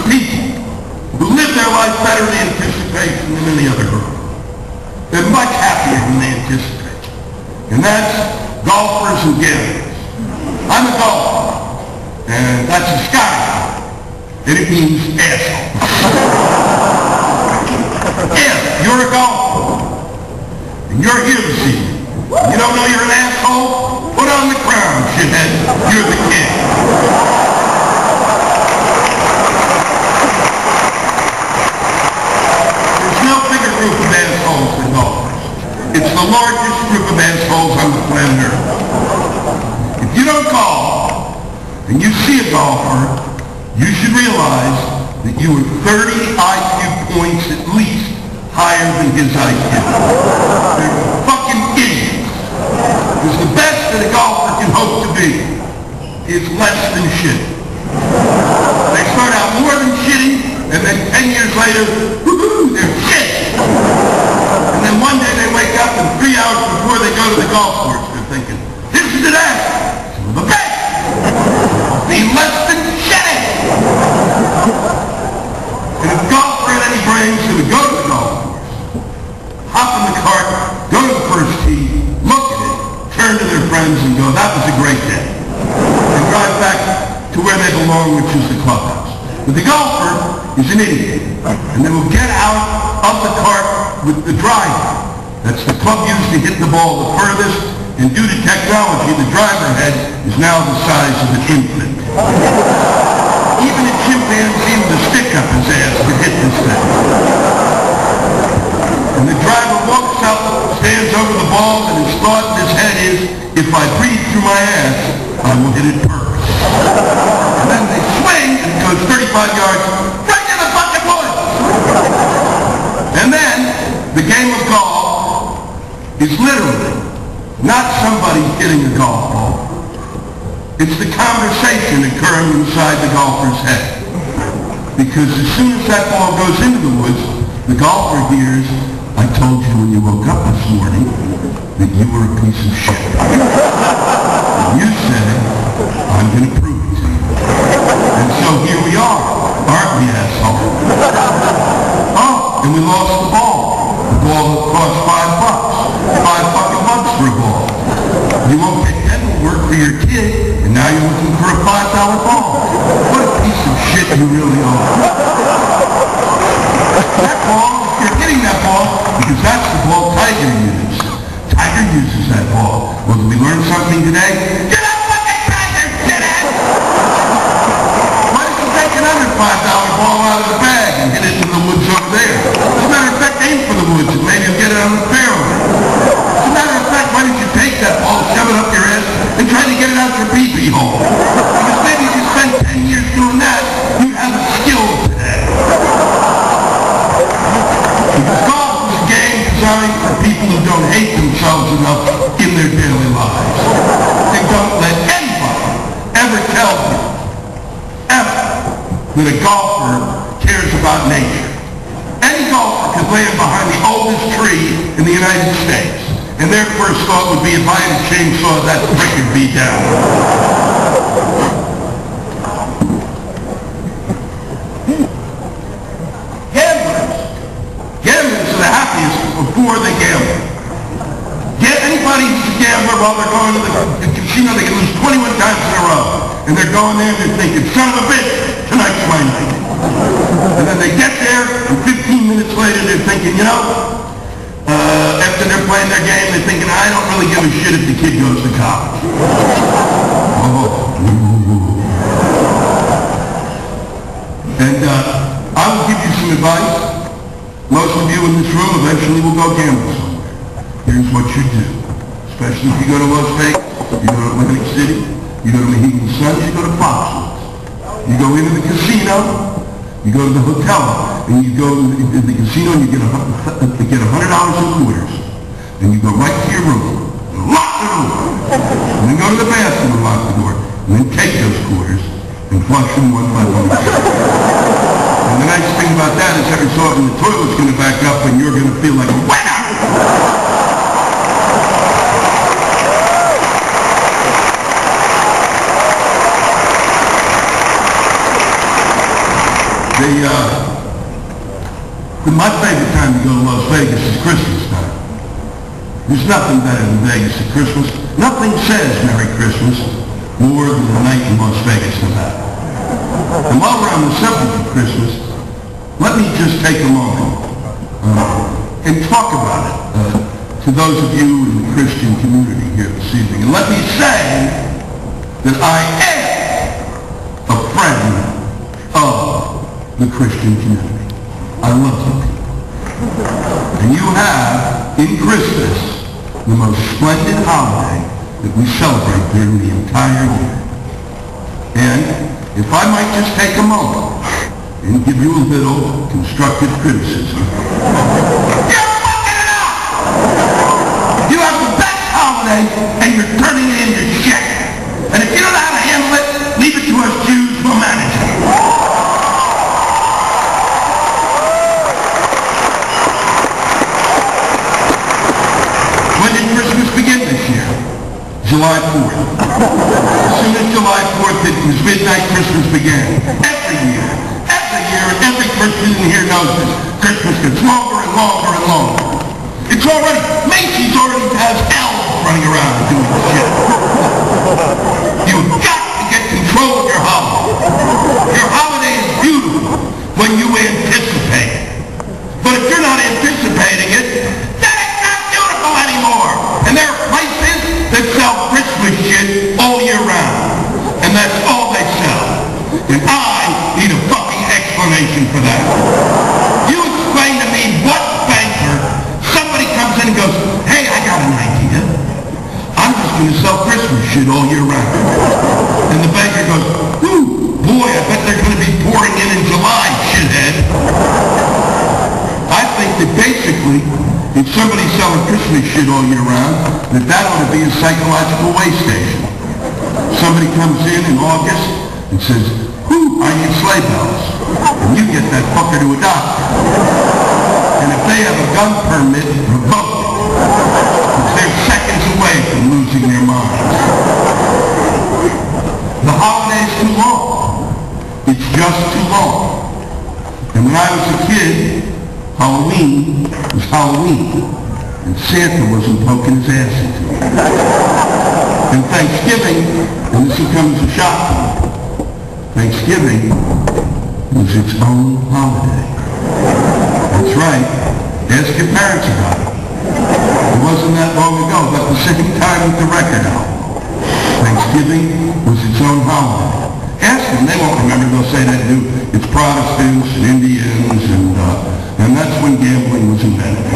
people who live their life better in anticipation than any other group. They're much happier than they anticipate. And that's golfers and gamblers. I'm a golfer, and that's a Scottish word, and it means asshole. If you're a golfer, and you're here this evening, and you don't know you're an asshole, put on the crown, shithead. You're the king. There's no bigger group of assholes than golfers. It's the largest group of assholes on the planet Earth. If you don't golf, and you see a golfer, you should realize that you are 30 IQ points at least higher than his IQ. They're fucking idiots. Because the best that a golfer can hope to be is less than shit. They start out more than shitting, and then 10 years later, woohoo, they're shit. And then one day they wake up, and 3 hours before they go to the golf course, they're thinking, this is the day. The best. Be less than shitting. And if golfer had any brains, they would go to the golf course, hop in the cart, go to the first tee, look at it, turn to their friends and go, that was a great day. And drive back to where they belong, which is the clubhouse. But the golfer is an idiot. And they will get out of the cart with the driver. That's the club used to hit the ball the furthest, and due to technology, the driver head is now the size of an infant. Even a chimpanzee with a stick up his ass could hit this thing. And the driver walks up, stands over the ball, and his thought in his head is, if I breathe through my ass, I will hit it first. And then they swing, and it goes 35 yards, right in the fucking woods! And then, the game of golf is literally not somebody hitting a golf ball. It's the conversation occurring inside the golfer's head. Because as soon as that ball goes into the woods, the golfer hears, I told you when you woke up this morning that you were a piece of shit. And you said, I'm going to prove it to you. And so here we are, aren't we, asshole? Oh, and we lost the ball. The ball cost $5. $5 fucking bucks for a ball. You won't get that to work for your kid, and now you're looking for a $5 ball. What a piece of shit you really are. That ball, you're hitting that ball because that's the ball Tiger uses. Tiger uses that ball. Well, did we learn something today? You're not fucking Tiger, shithead! Why don't you take another $5 ball out of the bag and hit it into the woods over there? As a matter of fact, aim for the woods and maybe you'll get it on the fairway. As a matter of fact, why don't you take that ball, shove it up your ass, and try to get it out your pee-pee hole? Because maybe if you spend 10 years doing that, you have a skill today. Because golf is a game designed for people who don't hate themselves enough in their daily lives. And don't let anybody ever tell you, ever, that a golfer cares about nature. Any golfer could land behind the oldest tree in the United States, and their first thought would be, if I had a chainsaw, that prick would be down. Gamblers are the happiest before they gamble. Get anybody who's a gambler while they're going to the casino, they can lose 21 times in a row. And they're going there and they're thinking, son of a bitch, tonight's my night. And then they get there, and 15 minutes later they're thinking, you know, after they're playing their game, they're thinking, I don't really give a shit if the kid goes to college. And I will give you some advice. Most of you in this room eventually will go gamble somewhere. Here's what you do. Especially if you go to Las Vegas, you go to Atlantic City, you go to Mohegan Sun, you go to Foxwoods. You go into the casino, you go to the hotel, and you go to the casino and you get $100 in quarters. And you go right to your room, and lock the door, and then go to the bathroom and lock the door, and then take those quarters and flush them one by one. And the nice thing about that is every so often the toilet's going to back up and you're going to feel like a winner! My favorite time to go to Las Vegas is Christmas time. There's nothing better than Vegas at Christmas. Nothing says Merry Christmas more than the night in Las Vegas, Nevada. And while we're on the subject of Christmas, let me just take a moment and talk about it to those of you in the Christian community here this evening. And let me say that I am a friend of the Christian community. I love you. And you have, in Christmas, the most splendid holiday that we celebrate during the entire year. And if I might just take a moment and give you a little constructive criticism. You're fucking it up! You have the best holiday and you're turning it into shit. And if you don't know how to handle it, leave it to us Jews, we'll manage it. When did Christmas begin this year? July 4th. As soon as July 4th hit, it was midnight, Christmas began. Every year, and every Christian in here knows this. Christmas gets longer and longer and longer. It's already, Macy's already has elves running around and doing shit. You've got to get control of your holiday. Your holiday is beautiful when you anticipate it. But if you're not anticipating it, then it's not beautiful anymore. And there are places that sell Christmas shit all year round. And that's all they sell. And I need a fucking explanation for that. You explain to me what banker, somebody comes in and goes, hey, I got an idea. I'm just going to sell Christmas shit all year round. And the banker goes, ooh, boy, I bet they're going to be pouring in July, shithead. I think that basically, if somebody's selling Christmas shit all year round, that ought to be a psychological way station. Somebody comes in August and says, ooh, I need sleigh bells. And you get that fucker to adopt it. And if they have a gun permit, revoke it. Because they're seconds away from losing their minds. The holiday's too long. It's just too long. And when I was a kid, Halloween was Halloween, and Santa wasn't poking his ass into it. And Thanksgiving, and this will come as a shock to me, Thanksgiving was its own holiday. That's right. Ask your parents about it. It wasn't that long ago, but the same time with the record album. Thanksgiving was its own holiday. Ask them, they won't remember. They'll say that it's Protestants and Indians and that's when gambling was invented.